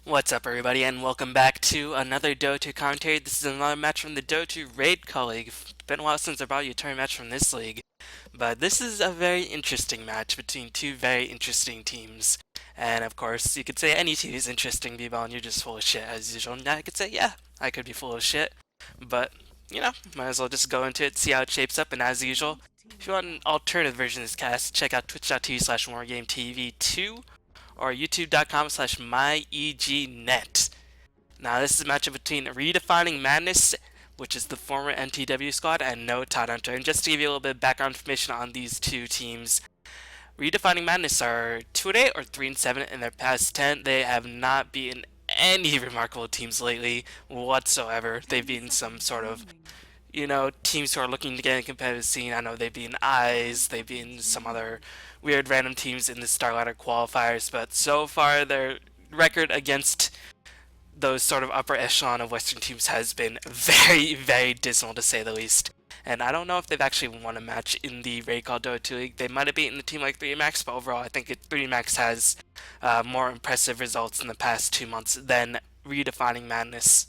What's up, everybody, and welcome back to another Dota commentary. This is another match from the Dota Raidcall League. It's been a while since I brought you a tournament match from this league, but this is a very interesting match between two very interesting teams. And of course, you could say any team is interesting, B-Ball, and you're just full of shit as usual. And I could say, yeah, I could be full of shit, but might as well just go into it, see how it shapes up. And as usual, if you want an alternative version of this cast, check out twitch.tv/wargametv2 or youtube.com/myegnet. Now, this is a matchup between Redefining Madness, which is the former NTW squad, and no Tidehunter. And just to give you a little bit of background information on these two teams, Redefining Madness are 2-8 or 3-7 in their past 10. They have not beaten any remarkable teams lately whatsoever. They've beaten some sort of teams who are looking to get in a competitive scene. I know they've been Eyes, they've been some other weird random teams in the Starlighter qualifiers, but so far their record against those sort of upper echelon of Western teams has been very, very dismal to say the least. And I don't know if they've actually won a match in the Raidcall Dota 2 League. They might have beaten a team like 3Max, but overall I think 3Max has more impressive results in the past 2 months than Redefining Madness.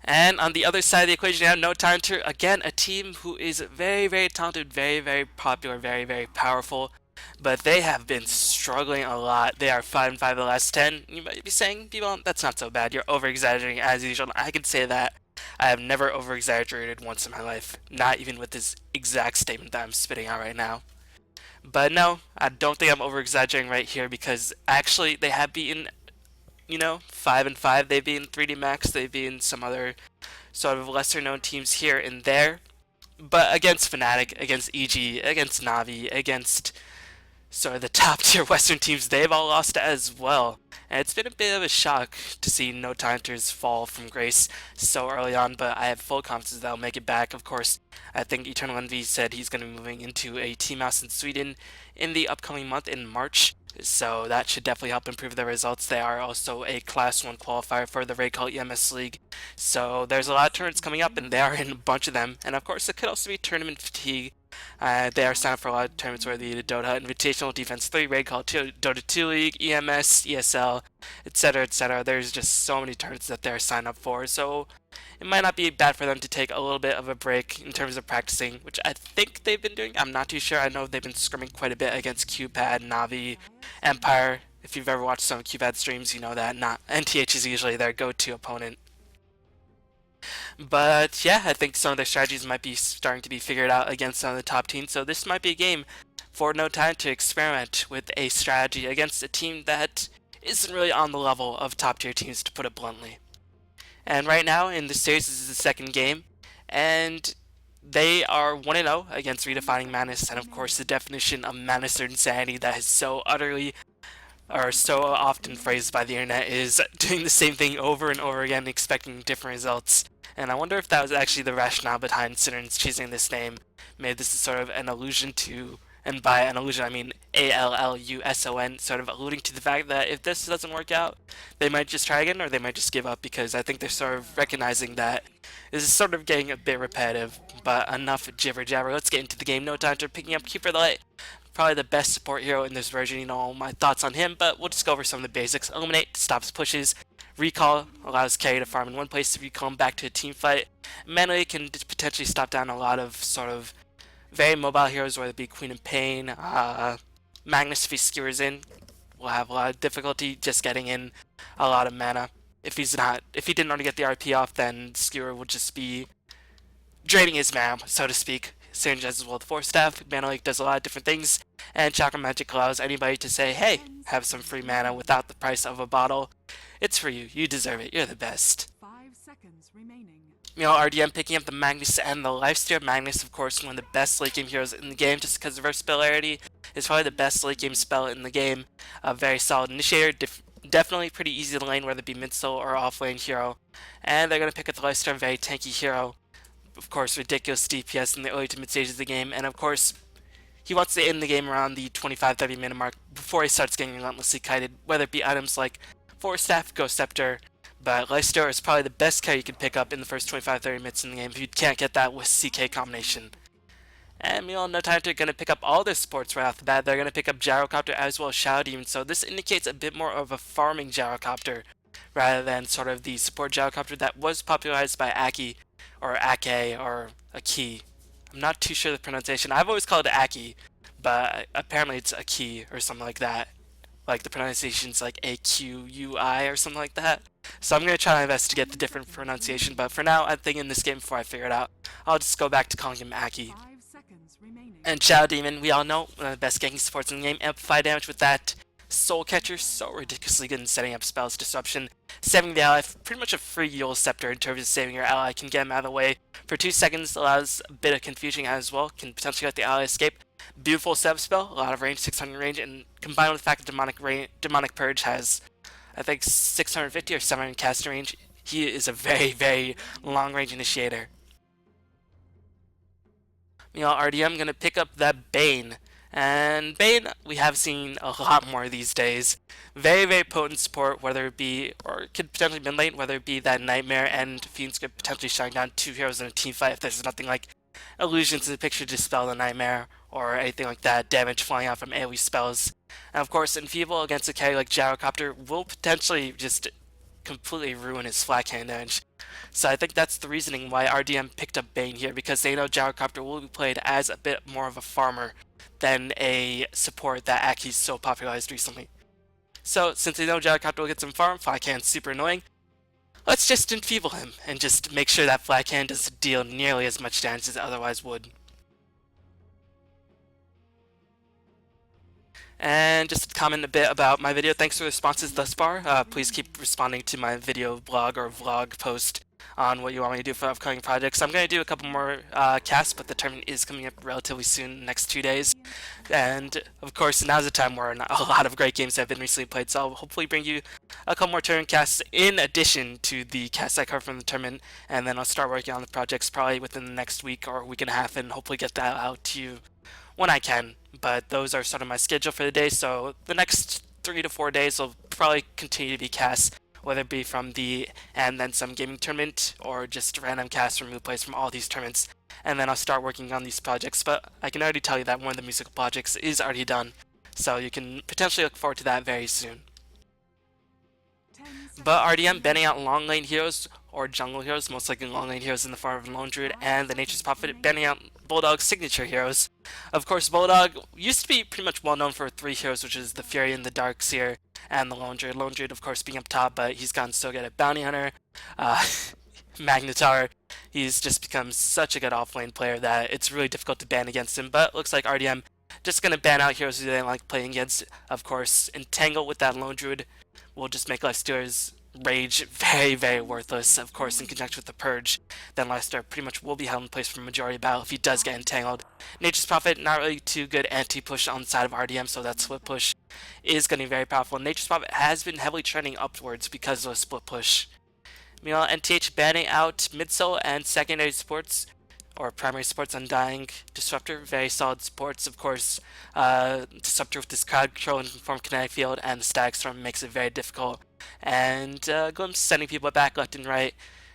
And on the other side of the equation, you have No Tidehunter, again, a team who is very, very talented, very, very popular, very, very powerful, but they have been struggling a lot. They are 5-5 the last 10. You might be saying, people, that's not so bad. You're over-exaggerating as usual. I can say that I have never over-exaggerated once in my life, not even with this exact statement that I'm spitting out right now. But no, I don't think I'm over-exaggerating right here because actually they have beaten 5-5. They've been 3D Max, they've been some other sort of lesser known teams here and there. But against Fnatic, against EG, against Navi, against sort of the top tier Western teams, they've all lost as well. And it's been a bit of a shock to see No Tidehunter's fall from grace so early on, but I have full confidence they'll make it back. Of course, I think Eternal Envy said he's going to be moving into a team house in Sweden in the upcoming month in March. So that should definitely help improve their results. They are also a Class 1 qualifier for the Raidcall EMS League. So there's a lot of tournaments coming up, and they are in a bunch of them. And of course, it could also be tournament fatigue. They are signed up for a lot of tournaments where the Dota Invitational, Defense 3, Raidcall 2, Dota 2 League, EMS, ESL, etc., etc. There's just so many tournaments that they're signed up for. So it might not be bad for them to take a little bit of a break in terms of practicing, which I think they've been doing. I'm not too sure. I know they've been scrimming quite a bit against QPad, Navi, Empire. If you've ever watched some of QPad streams, you know that not NTH is usually their go-to opponent. But yeah, I think some of their strategies might be starting to be figured out against some of the top teams. So this might be a game for No Time to experiment with a strategy against a team that isn't really on the level of top tier teams, to put it bluntly. And right now in this series, this is the second game, and they are 1-0 against Redefining Madness, and of course the definition of madness or insanity that is so utterly or so often phrased by the internet is doing the same thing over and over again, expecting different results. And I wonder if that was actually the rationale behind Sinner's choosing this name. Maybe this is sort of an allusion to, and by an allusion I mean ALLUSON, sort of alluding to the fact that if this doesn't work out, they might just try again or they might just give up, because I think they're sort of recognizing that this is sort of getting a bit repetitive. But enough jibber jabber, let's get into the game. No Tidehunter picking up Keeper the Light. Probably the best support hero in this version, all my thoughts on him, but we'll just go over some of the basics. Eliminate stops pushes. Recall allows carry to farm in one place to recall him back to a team fight. Melee can potentially stop down a lot of sort of very mobile heroes, whether it be Queen of Pain, Magnus if he skewers in, will have a lot of difficulty just getting in a lot of mana. If he didn't already get the RP off, then Skewer will just be draining his mana, so to speak. Synergy as well with Force Staff. Mana Leak does a lot of different things, and Chakra Magic allows anybody to say, hey, have some free mana without the price of a bottle. It's for you. You deserve it. You're the best. 5 seconds remaining. RDM picking up the Magnus and the Lifesteal. Magnus, of course, one of the best late game heroes in the game, just because of versatility. Is probably the best late game spell in the game. A very solid initiator. Definitely pretty easy to lane, whether it be mid solo or off lane hero. And they're going to pick up the Lifesteal, very tanky hero. Of course, ridiculous DPS in the early to mid stages of the game, and of course, he wants to end the game around the 25-30 minute mark before he starts getting relentlessly kited, whether it be items like Force Staff, Ghost Scepter, but Lifesteal is probably the best carry you can pick up in the first 25-30 minutes in the game if you can't get that with CK combination. And meanwhile, No Time to gonna pick up all their supports right off the bat. They're gonna pick up Gyrocopter as well as Shadow Demon. So this indicates a bit more of a farming Gyrocopter rather than sort of the support Gyrocopter that was popularized by Aki or Ake or Aki. I'm not too sure the pronunciation. I've always called it Aki, but apparently it's Aki or something like that. Like the pronunciation's like AQUI or something like that. So I'm gonna try my best to get the different pronunciation, but for now, I think in this game before I figure it out, I'll just go back to calling him Aki. 5 seconds remaining. And Shadow Demon, we all know, one of the best ganking supports in the game. Amplify damage with that Soul Catcher, so ridiculously good in setting up spells. Disruption, saving the ally, pretty much a free Yule Scepter in terms of saving your ally. Can get him out of the way for 2 seconds, allows a bit of confusion as well. Can potentially let the ally escape. Beautiful setup spell, a lot of range, 600 range, and combined with the fact that Demonic Purge has, I think, 650 or 700 cast range, he is a very, very long range initiator. Meanwhile, RDM gonna pick up that Bane. And Bane, we have seen a lot more these days. Very, very potent support, whether it be, or it could potentially be late, whether it be that Nightmare and Fiends could potentially shine down 2 heroes in a team fight if there's nothing like illusions in the picture to dispel the Nightmare or anything like that, damage flying out from AoE spells. And of course, Enfeeble against a carry like Gyrocopter will potentially just completely ruin his flat cannon damage. So I think that's the reasoning why RDM picked up Bane here, because they know Gyrocopter will be played as a bit more of a farmer than a support that Aki's so popularized recently. So since they know Gyrocopter will get some farm, flat cannon's super annoying, let's just enfeeble him and just make sure that flat cannon doesn't deal nearly as much damage as it otherwise would. And just to comment a bit about my video, thanks for the responses thus far. Please keep responding to my video blog or vlog post on what you want me to do for upcoming projects. I'm going to do a couple more casts, but the tournament is coming up relatively soon, next 2 days. And of course, now's the time where a lot of great games have been recently played, so I'll hopefully bring you a couple more tournament casts in addition to the casts I cover from the tournament, and then I'll start working on the projects probably within the next week or week and a half, and hopefully get that out to you when I can. But those are sort of my schedule for the day, so the next 3 to 4 days will probably continue to be casts, whether it be from the And Then Some gaming tournament or just random casts from replays from all these tournaments. And then I'll start working on these projects, but I can already tell you that one of the musical projects is already done, so you can potentially look forward to that very soon. But RDM banning out long lane heroes or jungle heroes, most likely long lane heroes in the form of Lone Druid, and the Nature's Prophet banning out Bulldog's signature heroes. Of course, Bulldog used to be pretty much well known for 3 heroes, which is the Fury and the Darkseer and the Lone Druid. Lone Druid, of course, being up top, but he's gotten so good at Bounty Hunter, Magnetar. He's just become such a good offlane player that it's really difficult to ban against him, but looks like RDM just going to ban out heroes who they don't like playing against. Of course, Entangle with that Lone Druid will just make Lifesteal's Rage very, very worthless. Of course, in conjunction with the Purge, then Lifesteal pretty much will be held in place for the majority of battle if he does get entangled. Nature's Prophet, not really too good anti-push on the side of RDM, so that split push is going to be very powerful. Nature's Prophet has been heavily trending upwards because of the split push. Meanwhile, NTH banning out mid-soul and secondary supports, or primary supports, Undying, Disruptor, very solid supports. Of course, Disruptor with this crowd control and conformed kinetic field and the static storm makes it very difficult. And Glimpse sending people back left and right.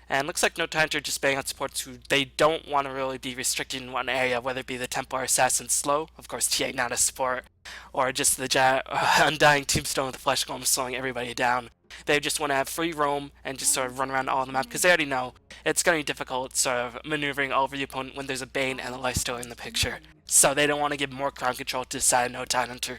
And looks like No Tidehunter just banning out supports who they don't want to really be restricted in one area, whether it be the Templar Assassin Slow, of course TA not a support, or just the Undying Tombstone with the Flesh Golem slowing everybody down. They just want to have free roam and just sort of run around all the map, because they already know it's going to be difficult sort of maneuvering all over the opponent when there's a Bane and a Lifesteal in the picture. So they don't want to give more ground control to the side of No Tidehunter.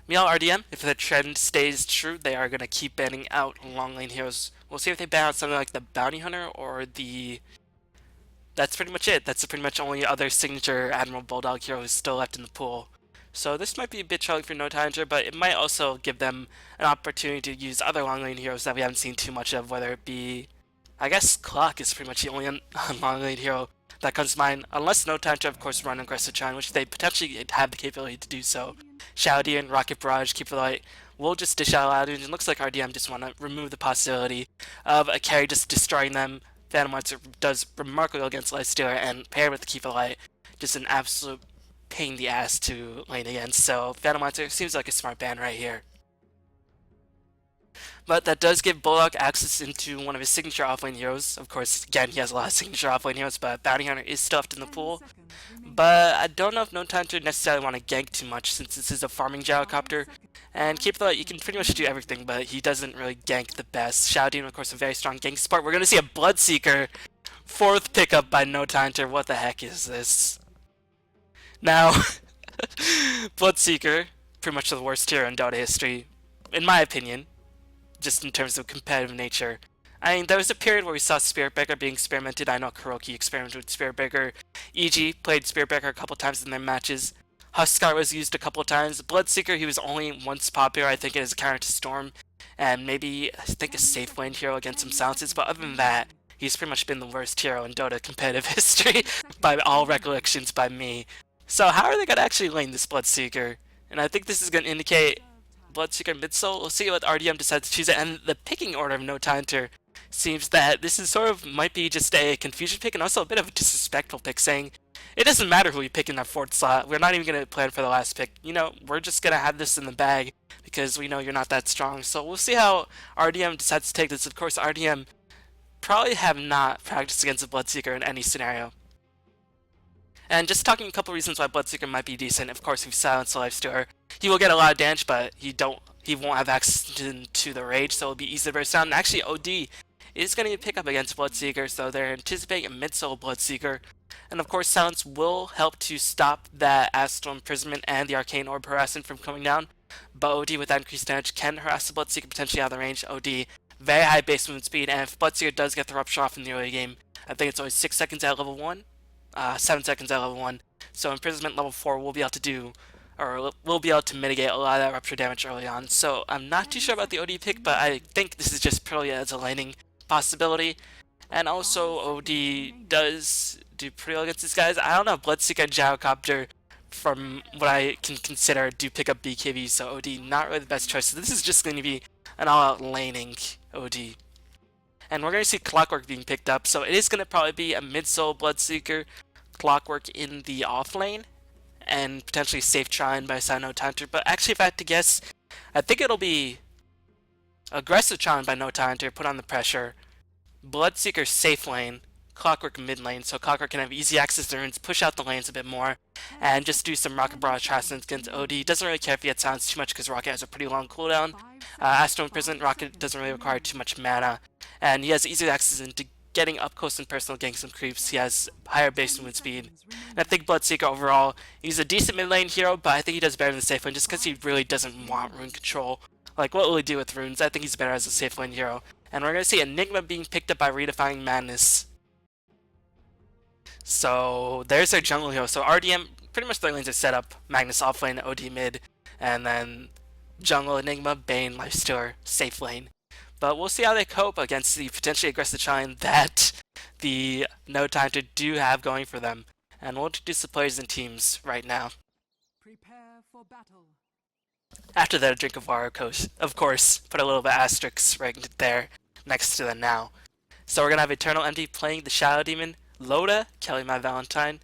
Meanwhile, RDM, if the trend stays true, they are going to keep banning out long lane heroes. We'll see if they ban out something like the Bounty Hunter or the... That's pretty much it. That's the pretty much only other signature Admiral Bulldog hero who's still left in the pool. So this might be a bit troubling for No Tidehunter, but it might also give them an opportunity to use other long lane heroes that we haven't seen too much of, whether it be... I guess Clock is pretty much the only long lane hero that comes to mind, unless No Tidehunter, of course, run Aggressive Challenge, which they potentially have the capability to do so. Shadow Demon, Rocket Barrage, Keeper Light will just dish out Latitude, and it looks like RDM just want to remove the possibility of a carry just destroying them. Phantom Monster does remarkably well against Lifestealer, and paired with the Keeper Light, just an absolute pain in the ass to lane against, so Phantom Monster seems like a smart ban right here. But that does give Bullock access into one of his signature offlane heroes. Of course, again, he has a lot of signature offlane heroes, but Bounty Hunter is stuffed in the 10 pool. seconds remaining. But I don't know if No Time to necessarily want to gank too much since this is a farming 5 gyrocopter. seconds. And keep the you can pretty much do everything, but he doesn't really gank the best. Shadow Demon, of course, a very strong gank support. We're going to see a Bloodseeker. Fourth pickup by No Time to. What the heck is this? Now, Bloodseeker, pretty much the worst hero in Dota history, in my opinion, just in terms of competitive nature. I mean, there was a period where we saw Spiritbreaker being experimented. I know Kuroki experimented with Spiritbreaker. EG played Spiritbreaker a couple times in their matches. Huskar was used a couple times. Bloodseeker, he was only once popular, I think, as a counter to Storm. And maybe, I think, a safe lane hero against some silences. But other than that, he's pretty much been the worst hero in Dota competitive history, by all recollections by me. So how are they going to actually lane this Bloodseeker? And I think this is going to indicate Bloodseeker mid-soul. We'll see what RDM decides to choose it. And the picking order of No Timer seems that this is sort of might be just a confusion pick and also a bit of a disrespectful pick, saying it doesn't matter who we pick in that fourth slot. We're not even going to plan for the last pick. You know, we're just going to have this in the bag because we know you're not that strong. So we'll see how RDM decides to take this. Of course, RDM probably have not practiced against a Bloodseeker in any scenario. And just talking a couple reasons why Bloodseeker might be decent. Of course, if you silence the Lifestealer, he will get a lot of damage, but he won't have access to the rage, so it'll be easy to burst down. And actually, OD is going to pick up against Bloodseeker, so they're anticipating a mid-soul Bloodseeker. And of course, silence will help to stop that Astral Imprisonment and the Arcane Orb harassment from coming down. But OD with that increased damage can harass the Bloodseeker potentially out of the range. OD, very high base movement speed, and if Bloodseeker does get the rupture off in the early game, I think it's only 6 seconds at level 1. 7 seconds at level 1. So imprisonment level 4 will be able to do, or will be able to mitigate a lot of that rupture damage early on. So I'm not too sure about the OD pick, but I think this is just purely as a laning possibility. And also OD does do pretty well against these guys. I don't know, Bloodseeker and Gyrocopter, from what I can consider, do pick up BKB, so OD not really the best choice. So this is just going to be an all-out laning OD. And we're going to see Clockwork being picked up, so it is going to probably be a mid-soul Bloodseeker, Clockwork in the off lane, and potentially safe Trine by side No Timer. But actually, if I had to guess, I think it'll be aggressive Trine by No Timer, put on the pressure, Bloodseeker safe lane, Clockwork mid lane, so Clockwork can have easy access to runes, push out the lanes a bit more, and just do some Rocket Barrage harassment against OD. Doesn't really care if he gets silenced too much because Rocket has a pretty long cooldown. Astral Imprisonment, Rocket doesn't really require too much mana, and he has easy access into getting up close and personal, getting some creeps. He has higher base movement speed. And I think Bloodseeker overall, he's a decent mid lane hero, but I think he does better than safe lane just because he really doesn't want rune control. Like, what will he do with runes? I think he's better as a safe lane hero. And we're going to see Enigma being picked up by Redefining Madness. So there's their jungle hero. So RDM, pretty much their lanes are set up. Magnus off lane, OD mid, and then jungle, Enigma, Bane, Lifestealer, safe lane. But we'll see how they cope against the potentially aggressive Trine that the No Timer do have going for them. And we'll introduce the players and teams right now. Prepare for battle. After that, a drink of water, of course, put a little bit of asterisks right there next to the now. So we're going to have Eternal Envy playing the Shadow Demon, Loda, Kelly my Valentine.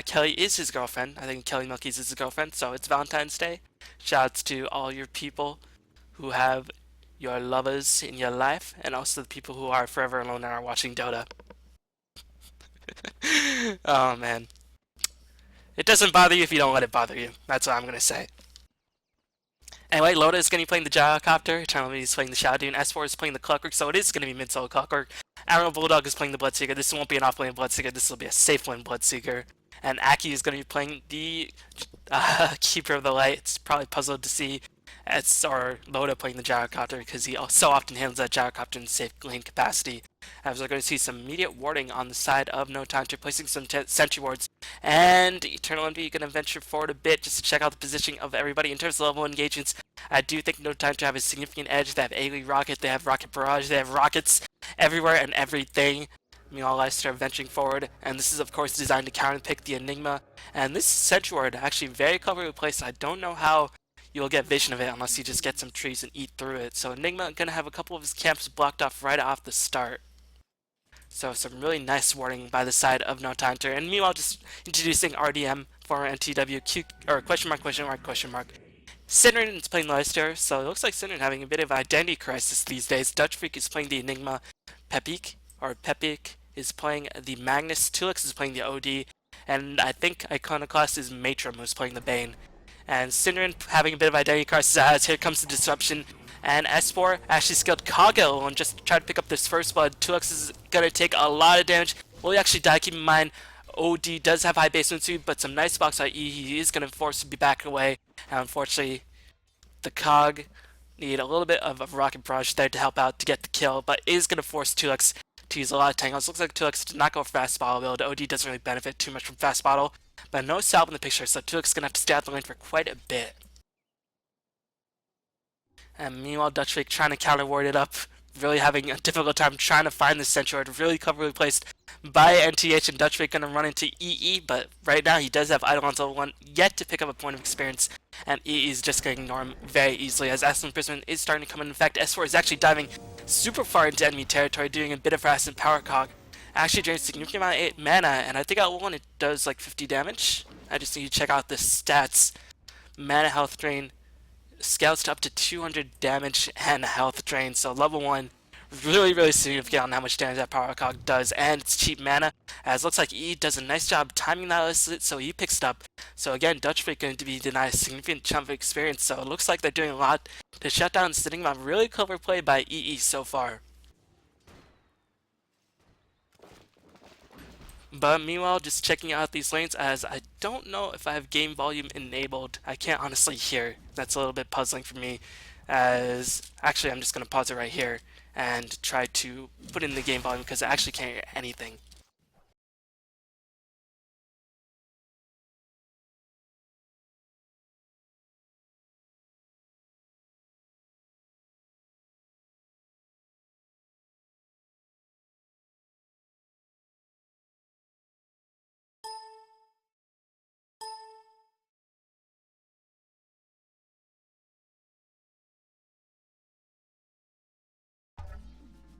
Kelly is his girlfriend. I think Kelly Milky's is his girlfriend, so it's Valentine's Day. Shouts to all your people who have your lovers in your life, and also the people who are forever alone and are watching Dota. Oh man. It doesn't bother you if you don't let it bother you. That's what I'm going to say. Anyway, Loda is going to be playing the Gyrocopter, Eternal Envy is playing the Shadow Demon, S4 is playing the Clockwork, so it is going to be mid-solo Clockwork. Admiral Bulldog is playing the Bloodseeker. This won't be an off-lane Bloodseeker, this will be a safe lane Bloodseeker. And Aki is going to be playing the Keeper of the Light. It's probably puzzled to see or Loda playing the Gyrocopter because he so often handles that Gyrocopter in safe lane capacity. As we're going to see some immediate warding on the side of No Timer, placing some sentry wards. And Eternal Envy going to venture forward a bit just to check out the positioning of everybody. In terms of level 1 engagements, I do think No Timer have a significant edge. They have AoE Rocket, they have Rocket Barrage, they have rockets everywhere and everything. Meanwhile, Leicester venturing forward, and this is of course designed to counterpick the Enigma. And this sentry ward actually very cleverly placed. I don't know how you'll get vision of it unless you just get some trees and eat through it. So Enigma gonna have a couple of his camps blocked off right off the start. So some really nice warding by the side of No Timer. And meanwhile, just introducing RDM, former NTW, question mark, question mark, question mark. Synderen is playing Leicester, so it looks like Synderen having a bit of identity crisis these days. Dutch Freak is playing the Enigma. Pepik is playing the Magnus. Tulix is playing the OD. And I think Iconoclast is Matrim who's playing the Bane. And Synderen having a bit of identity crisis as here comes the disruption. And S4 actually skilled Kagel and just tried to pick up this first blood. Tulix is going to take a lot of damage. Will he actually die? Keep in mind, OD does have high base move speed, but some nice box IE. He is going to force to be back away. And unfortunately, the Cog need a little bit of a rocket barrage there to help out to get the kill, but is going to force Tulix to use a lot of tangles. Looks like Tulix did not go for fast bottle build. OD doesn't really benefit too much from fast bottle, but no salve in the picture, so Tulix is going to have to stay out the lane for quite a bit. And meanwhile, Dutch Freak trying to counter ward it up, really having a difficult time trying to find the Sentry, really cleverly placed by NTH, and Dutch Freak going to run into EE, but right now he does have Eidolon's level 1 yet to pick up a point of experience, and EE is just going to ignore him very easily as Aslan Prism is starting to come in. In fact, S4 is actually diving super far into enemy territory, doing a bit of harass and power cog. Actually drains a significant amount of mana, and I think at level 1 it does like 50 damage. I just need to check out the stats. Mana health drain scales to up to 200 damage and health drain, so level 1 really significant on how much damage that power cog does, and it's cheap mana, as looks like E does a nice job timing that list, so he picks it up. So again, Dutch Freak going to be denied a significant chunk of experience, so it looks like they're doing a lot to shut down Enigma. Really clever play by EE so far. But meanwhile, just checking out these lanes, as I don't know if I have game volume enabled. I can't honestly hear. That's a little bit puzzling for me, as actually I'm just going to pause it right here and try to put in the game volume because I actually can't hear anything.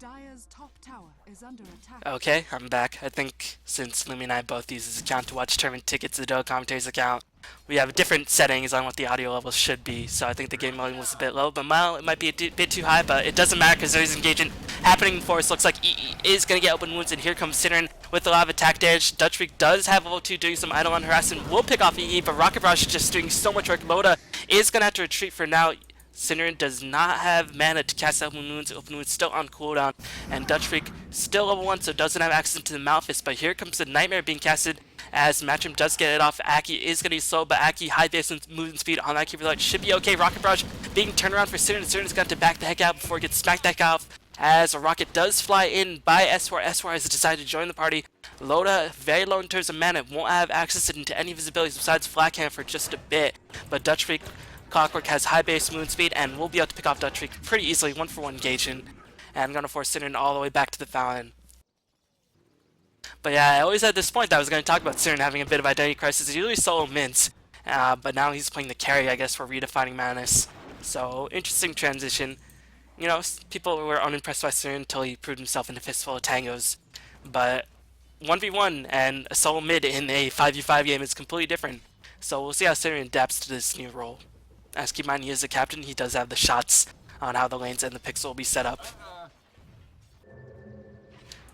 Dire's top tower is under attack. Okay, I'm back. I think since Lumi and I both use this account to watch tournament tickets, the Dota commentaries account, we have different settings on what the audio levels should be, so I think the game volume was a bit low, but mile it might be a bit too high, but it doesn't matter because there's engagement happening in forest. Looks like EE is going to get open wounds, and here comes Synderen with a lot of attack damage. Dutch Freak does have level 2 doing some Eidolon harassment, will pick off EE, but Rocket Barrage is just doing so much work. Moda is going to have to retreat for now. Synderen does not have mana to cast Open Wounds. Open Wounds still on cooldown, and Dutch Freak still level 1, so doesn't have access to the Malphus. But here comes the Nightmare being casted as Matchroom does get it off. Aki is going to be slow, but Aki high base movement speed on that Keeper Light should be okay. Rocket Barrage being turned around for Synderen. Synderen's got to back the heck out before it gets smacked back off, as a rocket does fly in by S4. S4 has decided to join the party. Loda, very low in terms of mana, won't have access to any of his abilities besides Flat Cannon for just a bit, but Dutch Freak Clockwork has high base movement speed and will be able to pick off Dutch Freak pretty easily, 1-for-1 engagement, and I'm going to force Synderen all the way back to the fountain. But yeah, I always had this point that I was going to talk about Synderen having a bit of identity crisis. He's usually solo mints, but now he's playing the carry, I guess, for Redefining Madness. So, interesting transition. You know, people were unimpressed by Synderen until he proved himself in a fistful of tangos, but 1v1 and a solo mid in a 5v5 game is completely different. So we'll see how Synderen adapts to this new role. As keep in mind, he is the captain, he does have the shots on how the lanes and the picks will be set up.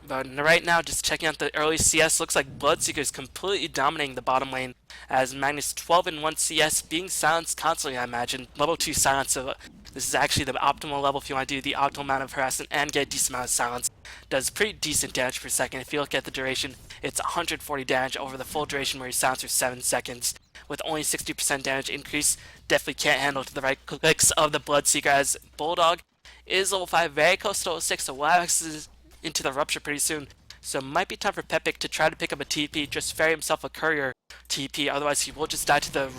But right now, just checking out the early CS, looks like Bloodseeker is completely dominating the bottom lane, as Magnus 12 and 1 CS being silenced constantly, I imagine. Level 2 silence, so this is actually the optimal level if you want to do the optimal amount of harassment and get a decent amount of silence. Does pretty decent damage per second. If you look at the duration, it's 140 damage over the full duration where you silence for 7 seconds. With only 60% damage increase, definitely can't handle to the right clicks of the Bloodseeker, as Bulldog is level 5, very close to level 6, so we'll have access into the Rupture pretty soon. So it might be time for Pepik to try to pick up a TP, just ferry himself a courier TP, otherwise he will just die to the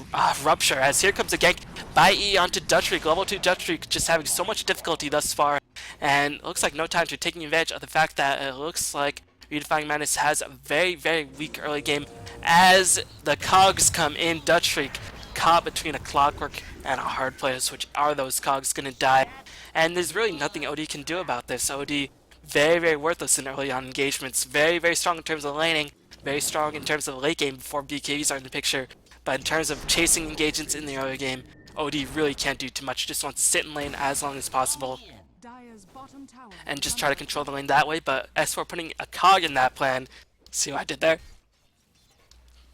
Rupture, as here comes a gank by E onto Dutch Freak. Level 2 Dutch Freak just having so much difficulty thus far, and it looks like no time to taking advantage of the fact that it looks like Redefining Madness has a very weak early game as the cogs come in. Dutch Freak caught between a Clockwork and a hard place. Which are those cogs gonna die? And there's really nothing OD can do about this. OD very worthless in early on engagements. Very strong in terms of laning. Very strong in terms of late game before BKBs are in the picture. But in terms of chasing engagements in the early game, OD really can't do too much, just wants to sit in lane as long as possible Dire's bottom tower and is just under try to control the lane that way, but S4 putting a cog in that plan. See what I did there?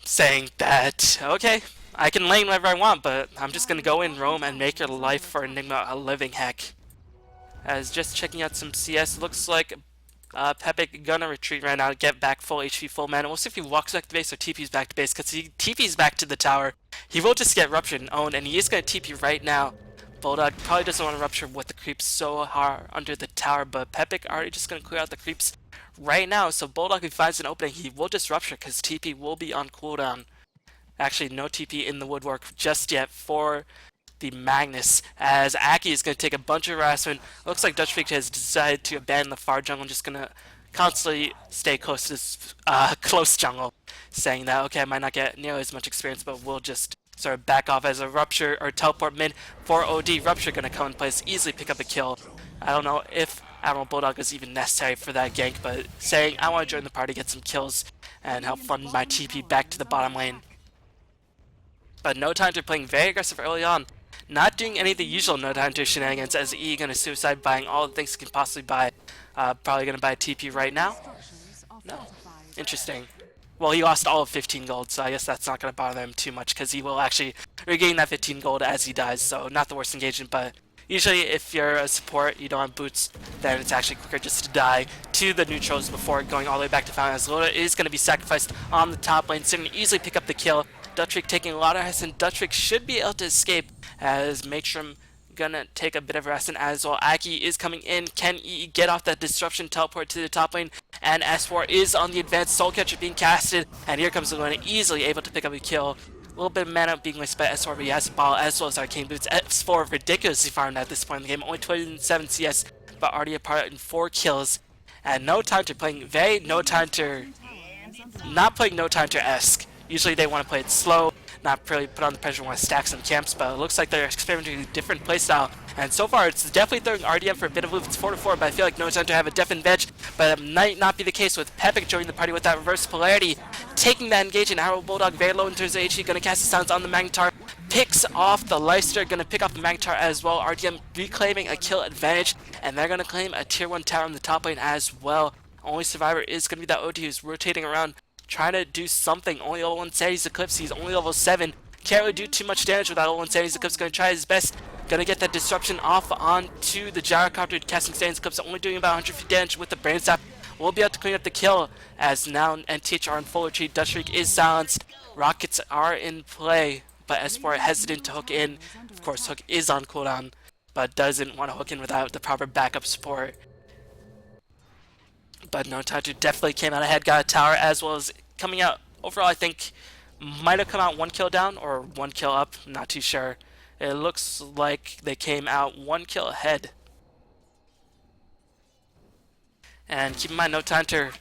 Saying that, okay, I can lane whenever I want, but I'm just gonna go in, roam, and make your life for Enigma a living heck. As just checking out some CS, looks like Pepic gonna retreat right now, get back full HP, full mana. We'll see if he walks back to base or TP's back to base, because he TP's back to the tower. He will just get ruptured and owned, and he is gonna TP right now. Bulldog probably doesn't want to rupture with the creeps so hard under the tower, but Pepic already just gonna clear out the creeps right now, so Bulldog, if he finds an opening, he will just rupture, because TP will be on cooldown. Actually, no TP in the woodwork just yet for the Magnus, as Aki is going to take a bunch of harassment. Looks like Dutch Freak has decided to abandon the far jungle, just going to constantly stay close to this close jungle, saying that, okay, I might not get nearly as much experience, but we'll just sort of back off as a rupture or teleport mid for OD. Rupture going to come in place, easily pick up a kill. I don't know if Admiral Bulldog is even necessary for that gank, but saying I want to join the party, get some kills, and help fund my TP back to the bottom lane. But Tidehunter playing very aggressive early on, not doing any of the usual Tidehunter shenanigans, as E gonna suicide, buying all the things he can possibly buy. Probably gonna buy a TP right now. No, interesting. Well, he lost all of 15 gold, so I guess that's not gonna bother him too much, because he will actually regain that 15 gold as he dies. So not the worst engagement, but usually if you're a support, you don't have boots, then it's actually quicker just to die to the neutrals before going all the way back to Fountain, as Loda is going to be sacrificed on the top lane, so going to easily pick up the kill. Dutchwick taking a lot of rest, and Dutchwick should be able to escape, as Matrim gonna take a bit of rest, and as well Aki is coming in. Can E get off that disruption, teleport to the top lane, and S4 is on the advanced Soul Catcher being casted, and here comes Luna, easily able to pick up a kill. A little bit of mana being wasted by S4, but he has a ball as well as Arcane Boots. S4 ridiculously farmed at this point in the game, only 27 CS, but already a part in 4 kills. And Tidehunter playing very Tidehunter, not playing Tidehunter-esque. Usually they want to play it slow, not really put on the pressure, want to stack some camps, but it looks like they're experimenting with a different playstyle. And so far, it's definitely throwing RDM for a bit of loop. It's 4-4, but I feel like Tidehunter have a definite edge, but it might not be the case with Pepic joining the party with that reverse polarity. Taking that engage, and Arrow Bulldog very low in terms of HP, going to cast the sounds on the Magnetar. Picks off the Leicester, going to pick off the Magnetar as well. RDM reclaiming a kill advantage, and they're going to claim a tier 1 tower in the top lane as well. Only survivor is going to be that OD who's rotating around, trying to do something. Only level 1 Sadie's Eclipse, he's only level 7. Can't really do too much damage without level 1 Sadie's Eclipse, going to try his best. Gonna get that disruption off onto the Gyrocopter, casting Sadie's Eclipse, only doing about 150 damage with the Brain Staff. We'll be able to clean up the kill, as now NTH are in full retreat. Dutch Freak is silenced. Rockets are in play, but S4 hesitant to hook in. Of course, Hook is on cooldown, but doesn't want to hook in without the proper backup support. But Tidehunter definitely came out ahead, got a tower, as well as coming out overall. I think might have come out 1 kill down or 1 kill up, not too sure. It looks like they came out 1 kill ahead. And keep in mind, Tidehunter,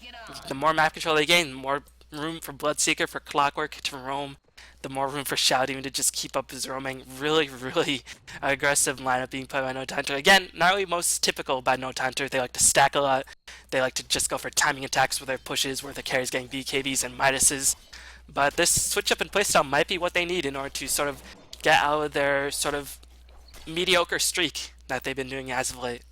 the more map control they gain, the more room for Bloodseeker, for Clockwork to roam, the more room for Shout even to just keep up his roaming. Really, really aggressive lineup being played by Tidehunter. Again, not really most typical by Tidehunter. They like to stack a lot. They like to just go for timing attacks with their pushes, where the carries getting BKBs and Midases. But this switch up in playstyle might be what they need in order to sort of get out of their sort of mediocre streak that they've been doing as of late.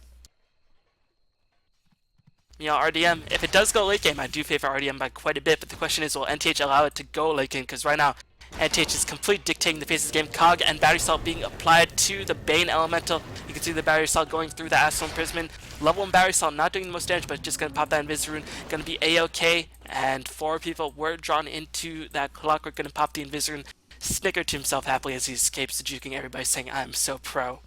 You know, RDM, if it does go late game, I do favor RDM by quite a bit, but the question is, will NTH allow it to go late game? Because right now, NTH is completely dictating the pace of the game. Cog and Battery Assault being applied to the Bane Elemental. You can see the Battery Assault going through the Astral Imprisonment. Level 1 Battery Assault not doing the most damage, but just going to pop that Invis Rune. Going to be A-OK, and 4 people were drawn into that Clockwork. Going to pop the Invis Rune. Snickered to himself happily as he escapes, juking everybody, saying, I'm so pro.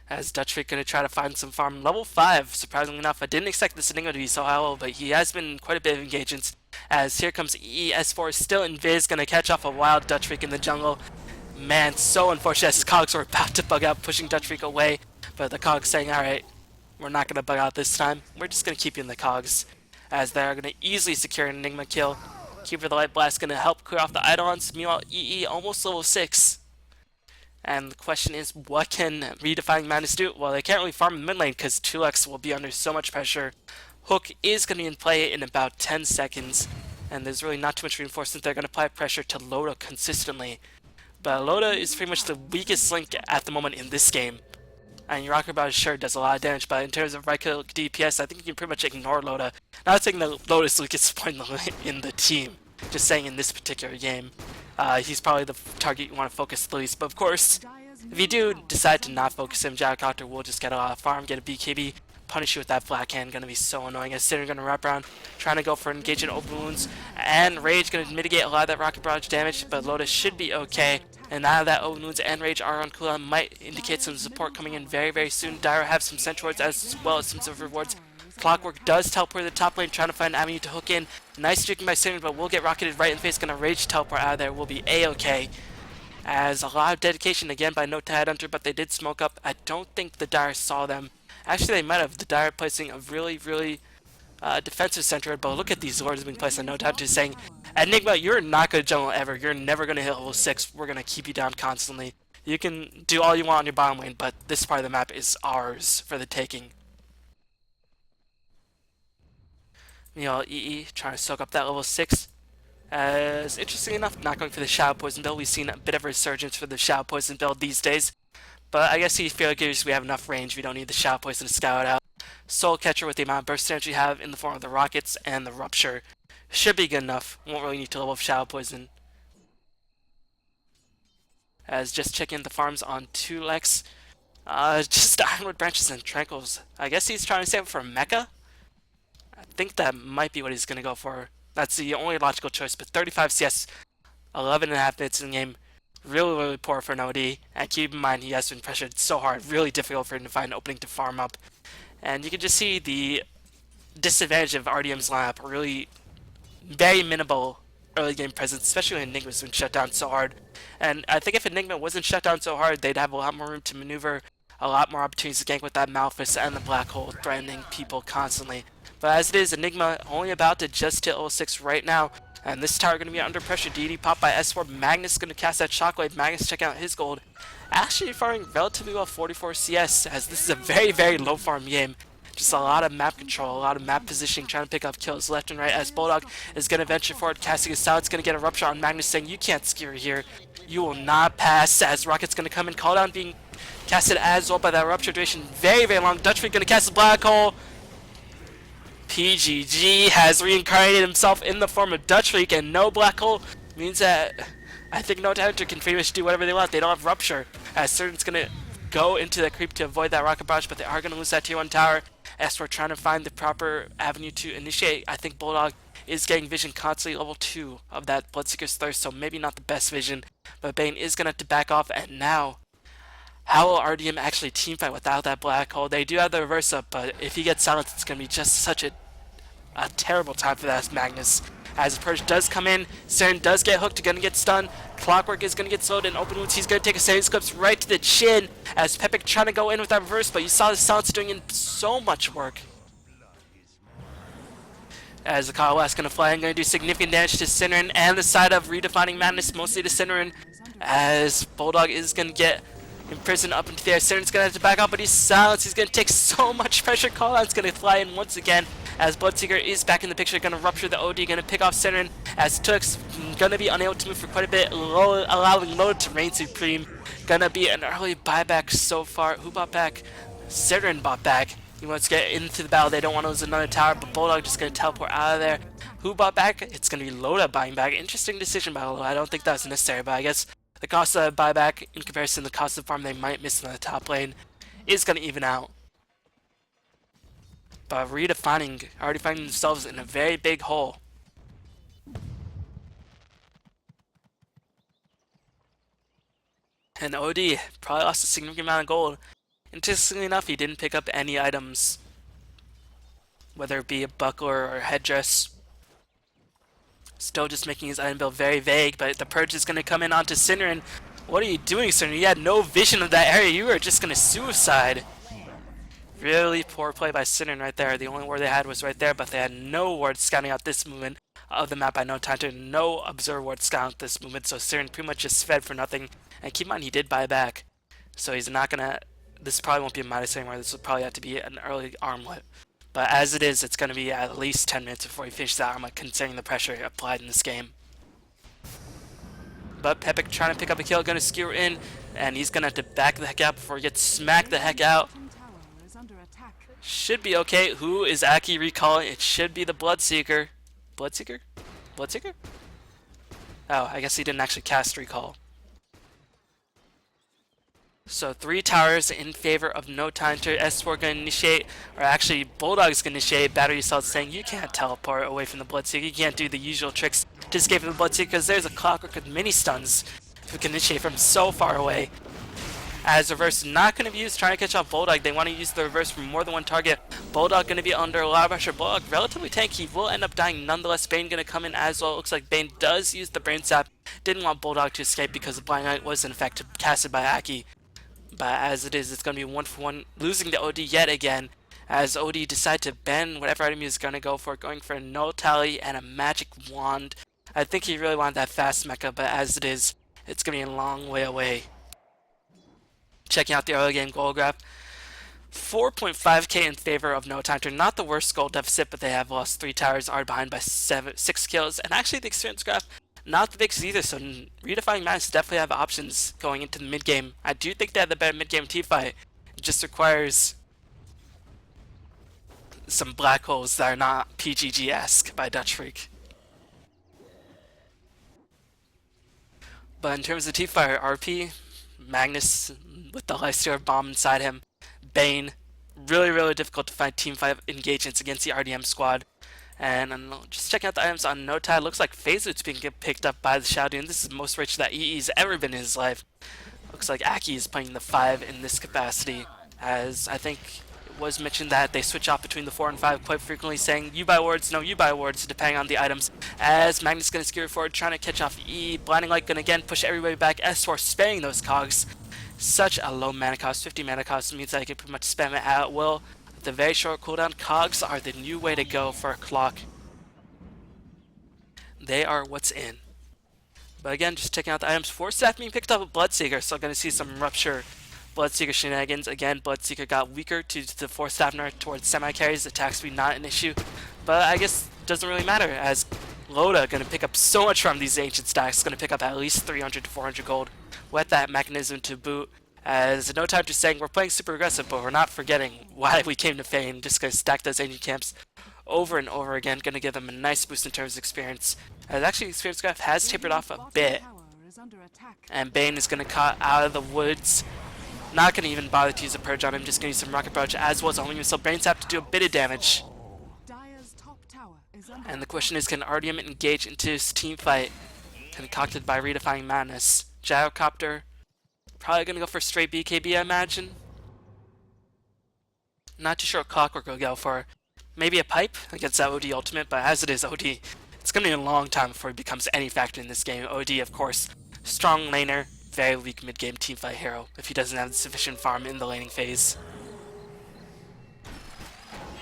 As Dutch Freak going to try to find some farm. Level 5, surprisingly enough. I didn't expect this Enigma to be so high level, but he has been in quite a bit of engagements. As here comes ES4, still in Viz, going to catch off a wild Dutch Freak in the jungle. Man, so unfortunate as his cogs were about to bug out, pushing Dutch Freak away. But the cogs saying, alright, we're not going to bug out this time. We're just going to keep you in the cogs. As they're going to easily secure an Enigma kill. Keeper the Light Blast going to help clear off the Eidolons. Meanwhile, EE almost level 6. And the question is, what can Redefining Madness do? Well, they can't really farm in mid lane because Tulux will be under so much pressure. Hook is going to be in play in about 10 seconds. And there's really not too much reinforcement. They're going to apply pressure to Loda consistently. But Loda is pretty much the weakest link at the moment in this game. And your Rocket Barrage sure does a lot of damage, but in terms of right click DPS, I think you can pretty much ignore Loda. Not saying that Loda's the weakest point in the team, just saying in this particular game. He's probably the target you want to focus the least, but of course, if you do decide to not focus him, Gyrocopter will just get a lot of farm, get a BKB, punish you with that Black Hand, gonna be so annoying. As Sinner gonna wrap around, trying to go for engage in open wounds, and Rage gonna mitigate a lot of that Rocket Barrage damage, but Lotus should be okay. And now that open wounds and Rage are on cooldown might indicate some support coming in very, very soon. Dire have some Centroids as well as some silver rewards. Clockwork does teleport to the top lane, trying to find an avenue to hook in. Nice streaking by Sinner, but will get rocketed right in the face. Gonna Rage teleport out of there, will be A-okay. As a lot of dedication again by no Tidehunter, but they did smoke up. I don't think the Dire saw them. Actually, they might have. The Dire placing a really, really defensive center, but look at these lords being placed on no Tidehunter saying, Enigma, you're not going to jungle ever. You're never going to hit level 6. We're going to keep you down constantly. You can do all you want on your bottom lane, but this part of the map is ours for the taking. Meanwhile, EE trying to soak up that level 6. As interesting enough, not going for the Shadow Poison build. We've seen a bit of a resurgence for the Shadow Poison build these days. But I guess he figures we have enough range. We don't need the Shadow Poison to scout out. Soul Catcher with the amount of burst energy you have in the form of the rockets and the Rupture should be good enough. Won't really need to level up Shadow Poison. As just checking the farms on 2lex. Just Ironwood Branches and Tranquils. I guess he's trying to save it for Mecha? I think that might be what he's going to go for. That's the only logical choice, but 35 CS, 11.5 minutes in the game. Really, really poor for an OD. And keep in mind, he has been pressured so hard. Really difficult for him to find an opening to farm up. And you can just see the disadvantage of RDM's lineup. Really very minimal early game presence, especially when Enigma's been shut down so hard. And I think if Enigma wasn't shut down so hard, they'd have a lot more room to maneuver, a lot more opportunities to gank with that Malphus and the Black Hole, threatening people constantly. But as it is, Enigma only about to just hit level 6 right now. And this tower going to be under pressure. DD popped by S4. Magnus going to cast that Shockwave. Magnus checking out his gold. Actually farming relatively well, 44 CS, as this is a very, very low farm game. Just a lot of map control, a lot of map positioning, trying to pick up kills left and right, as Bulldog is going to venture forward, casting a silence, going to get a Rupture on Magnus, saying, you can't skewer here. You will not pass, as Rocket's going to come in. Call down being casted as well by that Rupture duration. Very, very long. Dutch Freak going to cast the Black Hole. PGG has reincarnated himself in the form of Dutch Freak, and no Black Hole means that I think no Tidehunter can pretty much do whatever they want. They don't have Rupture, as Certain's going to go into the creep to avoid that Rocket Barrage, but they are going to lose that tier 1 tower. As we're trying to find the proper avenue to initiate, I think Bulldog is getting vision constantly level 2 of that Bloodseeker's Thirst, so maybe not the best vision, but Bane is going to have to back off, and now how will RDM actually teamfight without that Black Hole? They do have the reverse up, but if he gets silenced, it's going to be just such a terrible time for that Magnus. As the Purge does come in, Saren does get hooked, gonna get stunned. Clockwork is gonna get slowed in open wounds. He's gonna take a series clips right to the chin as Pepic trying to go in with that reverse, but you saw the silence doing in so much work. As the Kyle West gonna fly and gonna do significant damage to Cinneren and the side of Redefining Madness, mostly to Cinneren, as Bulldog is gonna get imprisoned up into the air. Cineren's gonna have to back up, but he's silenced. He's gonna take so much pressure. Call-out's gonna fly in once again as Bloodseeker is back in the picture, gonna Rupture the OD, gonna pick off Cineren, as Tux gonna be unable to move for quite a bit, allowing Loda to reign supreme. Gonna be an early buyback so far. Who bought back? Cineren bought back. He wants to get into the battle. They don't want to lose another tower, but Bulldog just gonna teleport out of there. Who bought back? It's gonna be Loda buying back. Interesting decision by Loda. I don't think that was necessary, but I guess the cost of buyback in comparison to the cost of farm they might miss in the top lane is gonna even out. But Redefining already finding themselves in a very big hole. And OD probably lost a significant amount of gold. Interestingly enough, he didn't pick up any items, whether it be a buckler or a headdress. Still just making his item build very vague, but the Purge is going to come in onto Cineren. What are you doing, Cineren? You had no vision of that area. You were just going to suicide. Really poor play by Cineren right there. The only ward they had was right there, but they had no ward scouting out this movement of the map by no time to no observer ward scouting out this movement, so Cineren pretty much just fed for nothing. And keep in mind, he did buy back, so he's not gonna. This probably won't be a minus anymore. This will probably have to be an early armlet. But as it is, it's gonna be at least 10 minutes before he finishes that armlet, considering the pressure applied in this game. but Pepik trying to pick up a kill, gonna skewer in, and he's gonna have to back the heck out before he gets smacked the heck out. Bottom tower is under attack. Should be okay. Who is Aki recalling? It should be the Bloodseeker. Bloodseeker? Bloodseeker? Oh, I guess he didn't actually cast recall. So 3 towers in favor of no Tidehunter. S4 gonna initiate, or actually Bulldog's gonna initiate. Battery Assault saying you can't teleport away from the Bloodseeker. You can't do the usual tricks to escape from the Bloodseeker because there's a Clockwork with mini stuns who can initiate from so far away. As reverse not going to be used, trying to catch off Bulldog. They want to use the reverse for more than one target. Bulldog going to be under a lot of pressure. Bulldog relatively tanky. He will end up dying nonetheless. Bane going to come in as well. It looks like Bane does use the Brain Sap. Didn't want Bulldog to escape because the Blind Knight was in fact casted by Aki. But as it is, it's going to be 1-for-1. Losing the OD yet again. As OD decide to ban whatever item he's going to go for. Going for a no tally and a magic wand. I think he really wanted that fast mecha, but as it is, it's going to be a long way away. Checking out the early game goal graph. 4.5k in favor of no Tidehunter. Not the worst goal deficit, but they have lost 3 towers, are behind by 6 kills. And actually the experience graph, not the biggest either, so Redefining Madness definitely have options going into the mid game. I do think they have the better mid game team fight. It just requires some black holes that are not PGG-esque by Dutch Freak. But in terms of team fight, RP, Magnus with the Lifestealer bomb inside him, Bane, really difficult to find team fight engagements against the RDM squad. And just checking out the items on No Tide, looks like Phaseloot's being picked up by the Shadow Demon. This is the most rich that EE's ever been in his life. Looks like Aki is playing the 5 in this capacity, as I think it was mentioned that they switch off between the 4 and 5 quite frequently, saying you buy wards, no you buy wards, depending on the items. As Magnus gonna skewer forward, trying to catch off E. Blinding Light gonna again push everybody back. S4 sparing those cogs. Such a low mana cost. 50 mana cost means that I can pretty much spam it at will. With a very short cooldown, cogs are the new way to go for a clock. They are what's in. But again, just checking out the items. 4 staff being picked up with Bloodseeker, so gonna see some Rupture Bloodseeker shenanigans. Again, Bloodseeker got weaker to the 4 staff nerd towards semi-carries. Attack speed not an issue. But I guess it doesn't really matter, as Loda gonna pick up so much from these ancient stacks. Gonna pick up at least 300 to 400 gold with that mechanism to boot. As No Time to saying we're playing super aggressive, but we're not forgetting why we came to Fane. Just gonna stack those ancient camps over and over again. Gonna give them a nice boost in terms of experience. As actually the experience graph has tapered off a bit. And Bane is gonna cut out of the woods. Not gonna even bother to use a purge on him, just gonna use some rocket barrage, as well as only missile Brain Sap to do a bit of damage. And the question is, can RDM engage into this team fight concocted by Redefining Madness? Gyrocopter, probably gonna go for straight BKB, I imagine. Not too sure what Clockwork will go for. Maybe a pipe against that OD ultimate, but as it is OD, it's gonna be a long time before he becomes any factor in this game. OD, of course, strong laner, very weak mid-game teamfight hero if he doesn't have sufficient farm in the laning phase.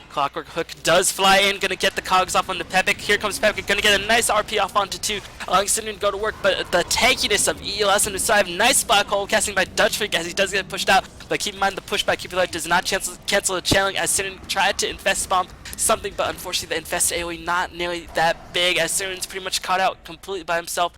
Clockwork Hook does fly in, gonna get the cogs off on the Pepik. Here comes Pepik, gonna get a nice RP off onto 2, allowing Cinnamon to go to work, but the tankiness of E allows him to survive. Nice black hole casting by Dutch Freak as he does get pushed out, but keep in mind the push by Cupid Light does not cancel the channeling, as Cinnamon tried to infest bomb something, but unfortunately the infest AoE not nearly that big, as Cinnamon's pretty much caught out completely by himself.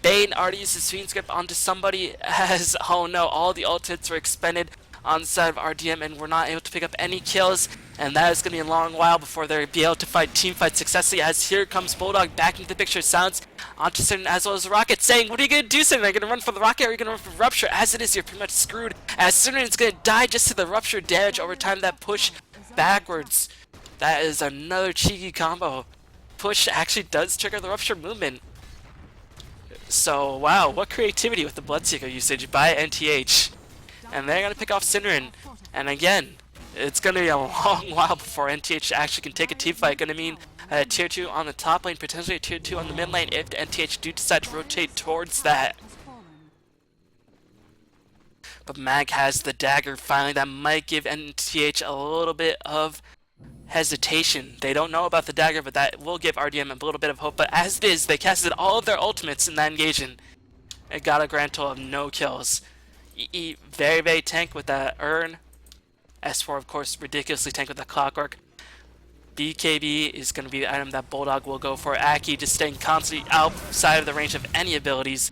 Bane already used his Fiend's Grip onto somebody, as, oh no, all the ultimates were expended on the side of RDM and we're not able to pick up any kills, and that is going to be a long while before they'll be able to fight team fight successfully, as here comes Bulldog back into the picture. Silence onto Cinnamon as well as Rocket, saying, what are you going to do, Cinnamon? Are you going to run for the Rocket or are you going to run for Rupture? As it is, you're pretty much screwed, as Cinnamon is going to die just to the Rupture damage over time. That push backwards, that is another cheeky combo. Push actually does trigger the Rupture movement. So, wow, what creativity with the Bloodseeker usage by NTH. And they're going to pick off Cinnamon. And again, it's going to be a long while before NTH actually can take a team fight. Going to mean a tier 2 on the top lane, potentially a tier 2 on the mid lane if the NTH do decide to rotate towards that. But Mag has the dagger finally. That might give NTH a little bit of hesitation. They don't know about the dagger, but that will give RDM a little bit of hope. But as it is, they casted all of their ultimates in that engagement. It got a grand total of no kills. EE very tank with that urn. S4 of course ridiculously tank with the Clockwork. BKB is going to be the item that Bulldog will go for. Aki just staying constantly outside of the range of any abilities.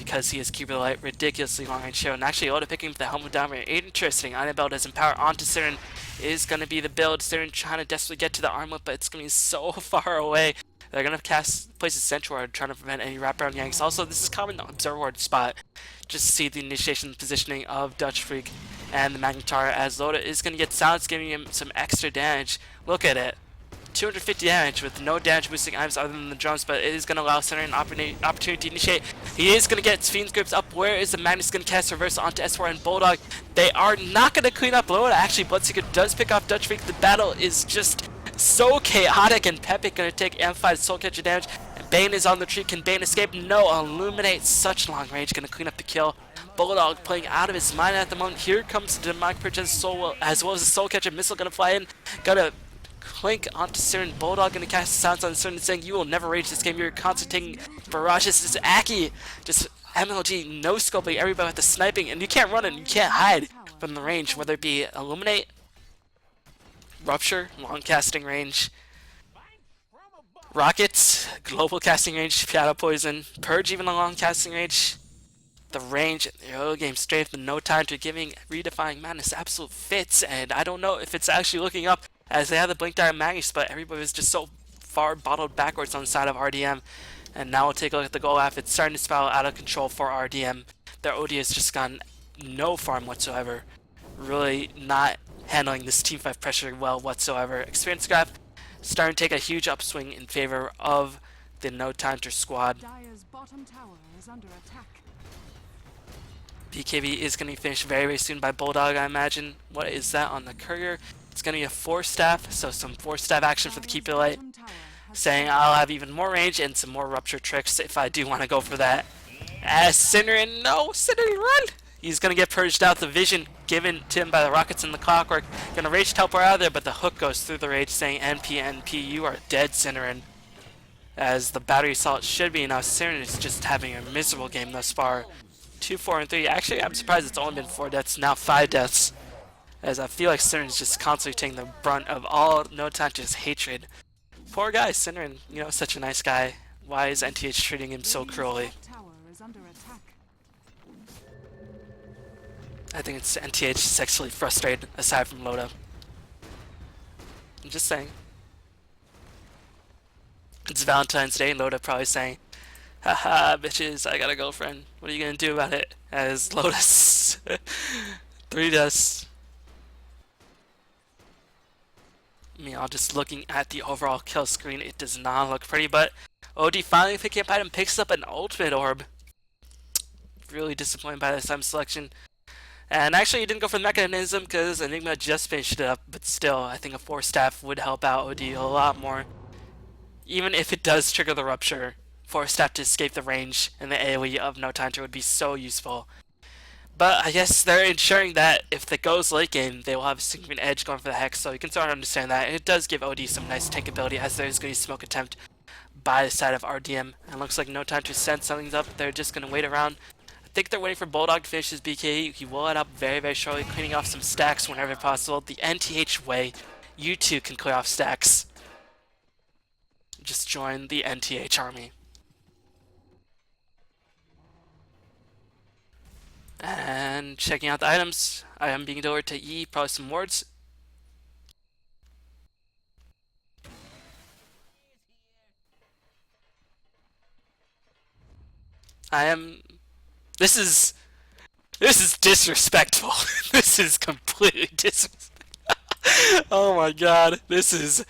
because he is keeper light, ridiculously long range show. And actually, Oda picking up the helmet down very interesting. Annabelle does empower onto Siren is going to be the build. Siren trying to desperately get to the armlet, but it's going to be so far away. They're going to place a Sentry Ward trying to prevent any wraparound yanks. Also, this is common Observer Ward spot. Just see the initiation positioning of Dutch Freak and the Magnetar as Loda is going to get silenced, giving him some extra damage. Look at it. 250 damage with no damage boosting items other than the drums, but it is going to allow Center an opportunity to initiate. He is going to get Fiend's Grips up. Where is the Magnus going to cast reversal onto S4 and Bulldog? They are not going to clean up Loda. Actually, Bloodseeker does pick off Dutch Freak. The battle is just so chaotic, and Pepe going to take amplified Soul Catcher damage. And Bane is on the tree. Can Bane escape? No. Illuminate, such long range, going to clean up the kill. Bulldog playing out of his mind at the moment. Here comes the Demonic Purge as well as the Soul Catcher missile going to fly in. Gonna clink onto Siren. Bulldog gonna cast sounds on Siren saying, "You will never rage this game. You're concentrating barrages." This is Aki. Just MLG no scoping everybody with the sniping, and you can't run it. You can't hide from the range, whether it be Illuminate, Rupture, long casting range, Rockets, global casting range, Shadow Poison, Purge, even a long casting range. The range, the early game strength, and no time to giving Redefining Madness absolute fits, and I don't know if it's actually looking up as they have the Blink Dire Magus, but everybody was just so far bottled backwards on the side of RDM. And now we'll take a look at the goal after. It's starting to spiral out of control for RDM. Their OD has just gone no farm whatsoever. Really not handling this team fight pressure well whatsoever. Experience Graph starting to take a huge upswing in favor of the No Timer squad. Dire's bottom tower is under attack. BKB is going to be finished very, very soon by Bulldog, I imagine. What is that on the courier? It's going to be a 4-staff, so some 4-staff action for the Keeper Light, saying I'll have even more range and some more Rupture tricks if I do want to go for that. As Synderen, no, Synderen, run! He's going to get purged out. The vision given to him by the Rockets and the Clockwork. Going to Rage Teleport out of there, but the hook goes through the Rage, saying NP, NP, you are dead, Synderen. As the Battery Assault should be. Now Synderen is just having a miserable game thus far. 2, 4, and 3. Actually, I'm surprised it's only been 4 deaths, now 5 deaths. As I feel like Synderen is just constantly taking the brunt of all No Timer's hatred. Poor guy, Synderen, you know, such a nice guy. Why is NTH treating him so cruelly? I think it's NTH sexually frustrated, aside from Loda. I'm just saying. It's Valentine's Day, and Loda probably saying, "Haha, bitches, I got a girlfriend. What are you gonna do about it?" As Lotus 3 deaths. Meanwhile, just looking at the overall kill screen, it does not look pretty, but OD finally picking up item, picks up an ultimate orb. Really disappointed by this time selection. And actually, he didn't go for the mechanism because Enigma just finished it up, but still, I think a 4-staff would help out OD a lot more. Even if it does trigger the Rupture, 4-staff to escape the range and the AoE of No Timer would be so useful. But I guess they're ensuring that if it goes late game, they will have a significant edge going for the Hex, so you can sort of understand that. And it does give OD some nice tank ability, as there is going to be a smoke attempt by the side of RDM. And it looks like No Time to send something's up. They're just going to wait around. I think they're waiting for Bulldog to finish his BKE. He will let up very, very shortly, cleaning off some stacks whenever possible. The NTH way, you too can clear off stacks. Just join the NTH army. And checking out the items, I am being delivered to E, probably some wards. This is disrespectful. This is completely disrespectful. Oh my god, this is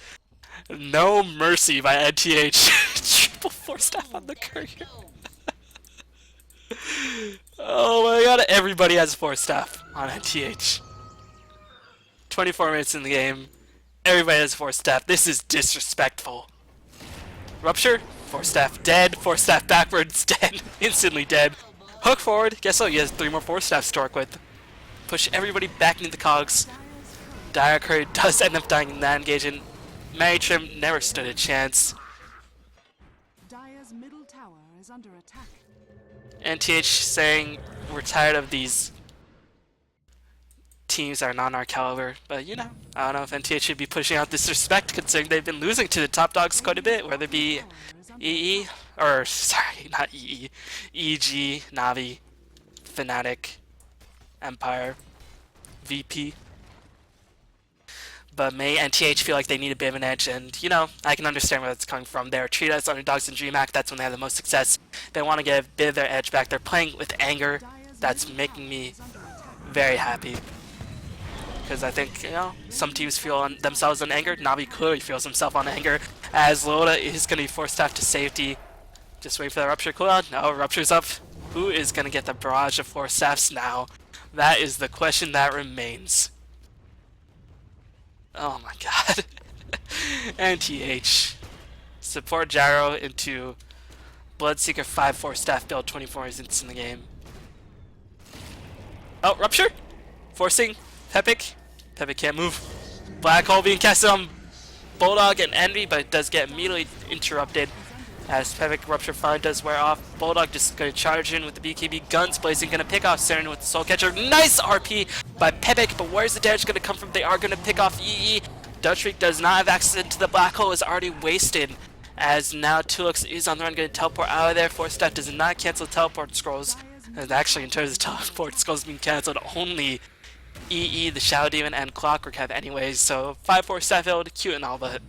no mercy by NTH. Triple 4-staff on the courier. Oh my god, everybody has 4-staff on NTH. 24 minutes in the game, everybody has 4-staff. This is disrespectful. Rupture, 4-staff dead, 4-staff backwards, dead, instantly dead. Hook forward, guess what, he has 3 more 4-staffs to work with. Push everybody back into the cogs. Dire Curry does end up dying in that engagement. Mary Trim never stood a chance. Dire's middle tower is under attack. NTH saying we're tired of these teams that are not our caliber, but you know, I don't know if NTH should be pushing out disrespect considering they've been losing to the top dogs quite a bit, whether it be EE Or, sorry, not EE. EG, Navi, Fnatic, Empire, VP. But May and TH feel like they need a bit of an edge, and, you know, I can understand where that's coming from. They're treated as underdogs in DreamHack, that's when they have the most success. They want to get a bit of their edge back. They're playing with anger. That's making me very happy. Because I think, you know, some teams feel on themselves on anger. Navi clearly feels himself on anger, as Loda is going to be forced staff to safety. Just wait for the Rupture cooldown. No, Rupture's up. Who is going to get the barrage of 4 staffs now? That is the question that remains. Oh my god. And TH. Support Gyro into Bloodseeker 5-4 staff build 24 instants in the game. Oh, Rupture? Forcing Pepic. Pepic can't move. Black Hole being casted on Bulldog and Envy, but it does get immediately interrupted as Pepic Rupture finally does wear off. Bulldog just going to charge in with the BKB guns blazing, going to pick off Saren with the Soul Catcher. Nice RP by Pepic, but where's the damage going to come from? They are going to pick off EE. Dutchreek does not have access into the Black Hole, is already wasted, as now Tulux is on the run, going to teleport out of there. Force Staff does not cancel teleport scrolls, and actually in terms of teleport scrolls being cancelled, only EE, the Shadow Demon, and Clockwork have anyways, so 5-4 staff build, cute and all, but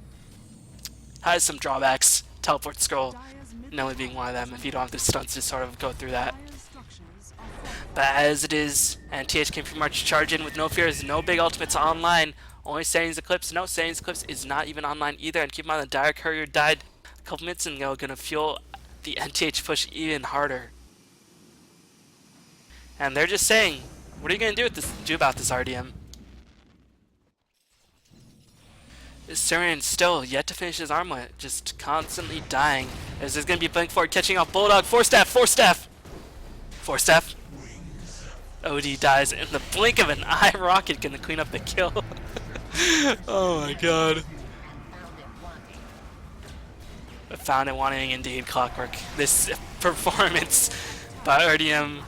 has some drawbacks. Teleport scroll, only being one of them, if you don't have the stunts to sort of go through that. But as it is, and TH came from March charge in with no fears, no big ultimates online, only Saiyans Eclipse. No, Saiyans Eclipse is not even online either, and keep in mind the Dire Courier died a couple minutes ago, gonna fuel the NTH push even harder. And they're just saying, what are you gonna do about this RDM? Saren still yet to finish his armlet, just constantly dying. As there's gonna be Blink Forward catching off Bulldog. 4 staff, 4 staff! 4 staff. OD dies in the blink of an eye. Rocket gonna clean up the kill. Oh my god. Found it wanting indeed, Clockwork. This performance by RDM.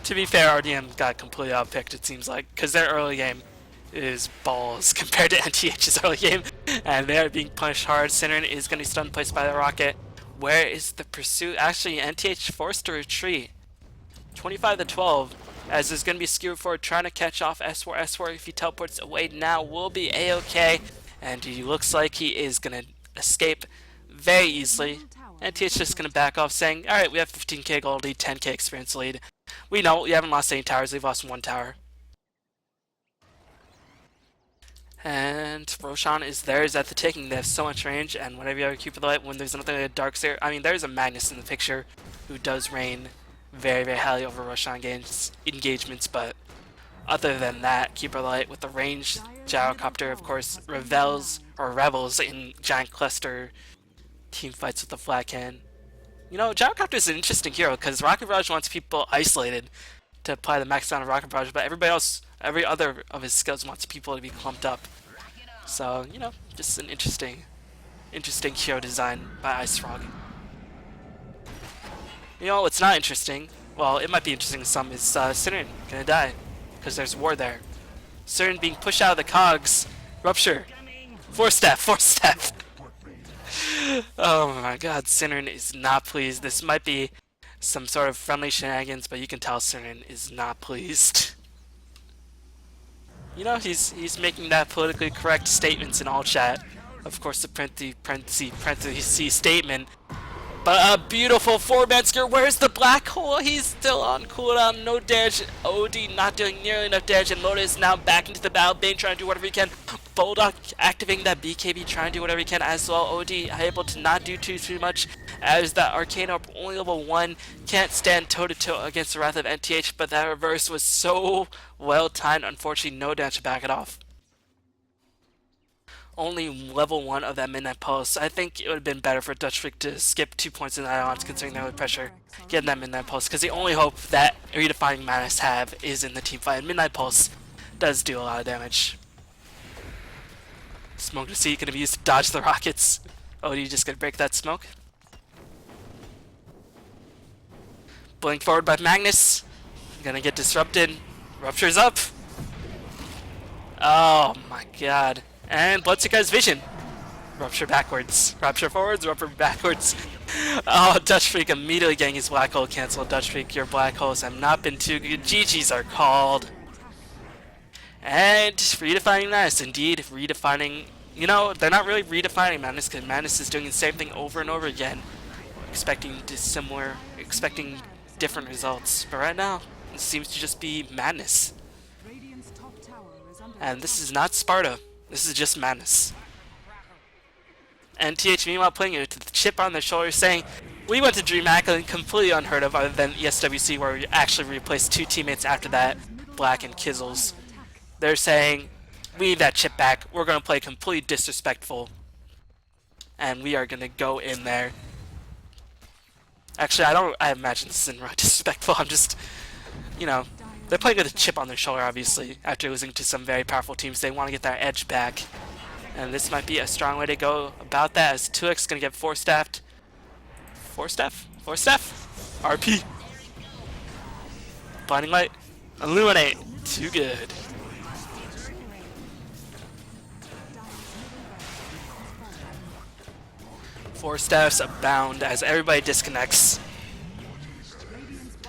To be fair, RDM got completely outpicked, it seems like, because their early game is balls compared to NTH's early game, and they are being punished hard. Synerin is going to be stun placed by the rocket. Where is the pursuit? Actually, NTH forced to retreat. 25-12, as there's going to be skewered forward trying to catch off S4. S4, if he teleports away now, will be A-OK, and he looks like he is going to escape very easily. NTH just going to back off, saying, alright, we have 15k gold lead, 10k experience lead. We know, we haven't lost any towers, we've lost 1 tower. And Roshan is theirs at the taking. They have so much range, and whenever you have a Cupid Light, when there's nothing like a Darkseer, I mean, there's a Magnus in the picture who does reign very, very highly over Roshan engagements, but other than that, Cupid Light with the range, Gyrocopter, of course, revels in giant cluster team fights with the Flat Cannon. You know, Gyrocopter is an interesting hero, because Rocket Barrage wants people isolated to apply the max amount of Rocket Barrage, but everybody else, every other of his skills wants people to be clumped up. So, you know, just an interesting hero design by Ice Frog. You know what's not interesting? Well, it might be interesting to some, is Synerin gonna die, because there's war there. Synerin being pushed out of the cogs. Rupture. 4 staff, 4 staff. Oh my god, Synerin is not pleased. This might be some sort of friendly shenanigans, but you can tell Synerin is not pleased. You know, he's making that politically correct statements in all chat. Of course, the parentheses statement. But a beautiful 4-man skirt. Where's the Black Hole? He's still on cooldown. No damage. OD not doing nearly enough damage, and Loda is now back into the battle. Bane trying to do whatever he can. Bulldog activating that BKB, trying to do whatever he can as well. OD able to not do too much, as that Arcane Orb only level 1 can't stand toe-to-toe against the Wrath of NTH, but that reverse was so well timed. Unfortunately, no damage to back it off. Only level 1 of that Midnight Pulse. I think it would have been better for Dutchreek to skip 2 points in the ions, considering their pressure, getting that Midnight Pulse, because the only hope that Redefining Madness have is in the team fight, and Midnight Pulse does do a lot of damage. Smoke to see gonna be used to dodge the rockets. Oh, you just gonna break that smoke? Blink forward by Magnus. Gonna get disrupted. Rupture's up. Oh my god. And Bloodseeker has vision. Rupture backwards. Rupture forwards, rupture backwards. Oh, Dutch Freak immediately getting his black hole canceled. Dutch Freak, your black holes have not been too good. GG's are called. And redefining Madness, indeed, redefining. You know, they're not really redefining Madness because Madness is doing the same thing over and over again, expecting expecting different results. But right now, it seems to just be Madness. Radiant's top tower is under And this attack. is not Sparta. This is just Madness. And TH meanwhile putting it with the chip on their shoulder, saying, "We went to DreamHack and completely unheard of, other than ESWC, where we actually replaced 2 teammates after that, Black and Kizzles." They're saying, "We need that chip back. We're gonna play completely disrespectful, and we are gonna go in there." Actually, I imagine this isn't really disrespectful. I'm just, you know, they're playing with a chip on their shoulder. Obviously, after losing to some very powerful teams, they want to get that edge back. And this might be a strong way to go about that, as 2x gonna get 4-staffed. 4-staff? 4-staff? RP. Blinding Light. Illuminate. Too good. 4-staffs abound as everybody disconnects.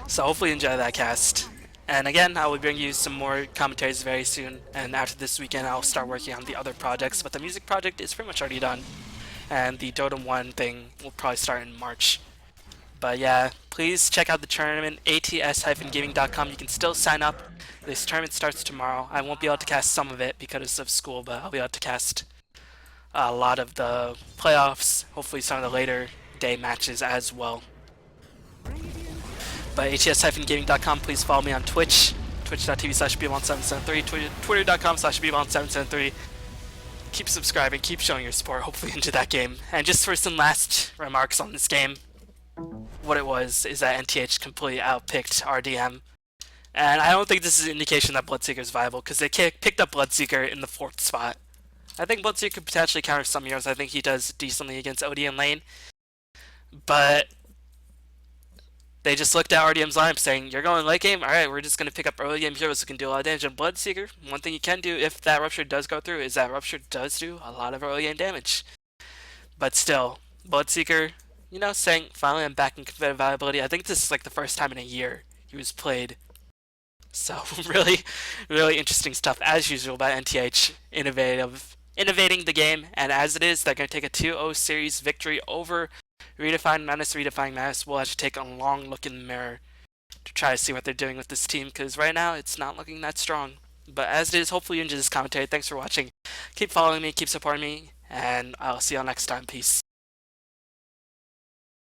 So hopefully you enjoy that cast. And again, I will bring you some more commentaries very soon, and after this weekend I'll start working on the other projects, but the music project is pretty much already done. And the Dota 1 thing will probably start in March. But yeah, please check out the tournament, ats-gaming.com. You can still sign up. This tournament starts tomorrow. I won't be able to cast some of it because of school, but I'll be able to cast a lot of the playoffs, hopefully some of the later day matches as well. But ats-gaming.com, please follow me on Twitch, twitch.tv/bbon773, twitter.com/bbon773. Keep subscribing, keep showing your support, hopefully into that game. And just for some last remarks on this game, what it was is that NTH completely outpicked RDM. And I don't think this is an indication that Bloodseeker is viable, because they picked up Bloodseeker in the 4th spot. I think Bloodseeker could potentially counter some heroes. I think he does decently against OD and lane. But they just looked at RDM's lineup saying, "You're going late game? Alright, we're just going to pick up early game heroes who can do a lot of damage." And Bloodseeker, one thing you can do if that Rupture does go through is that Rupture does do a lot of early game damage. But still, Bloodseeker, you know, saying, "Finally I'm back in competitive viability." I think this is like the first time in a year he was played. So really, really interesting stuff as usual by NTH. Innovating the game, and as it is, they're going to take a 2-0 series victory over Redefining Madness. Redefining Madness will have to take a long look in the mirror to try to see what they're doing with this team, because right now it's not looking that strong. But as it is, hopefully you enjoy this commentary. Thanks for watching. Keep following me, keep supporting me, and I'll see y'all next time. Peace.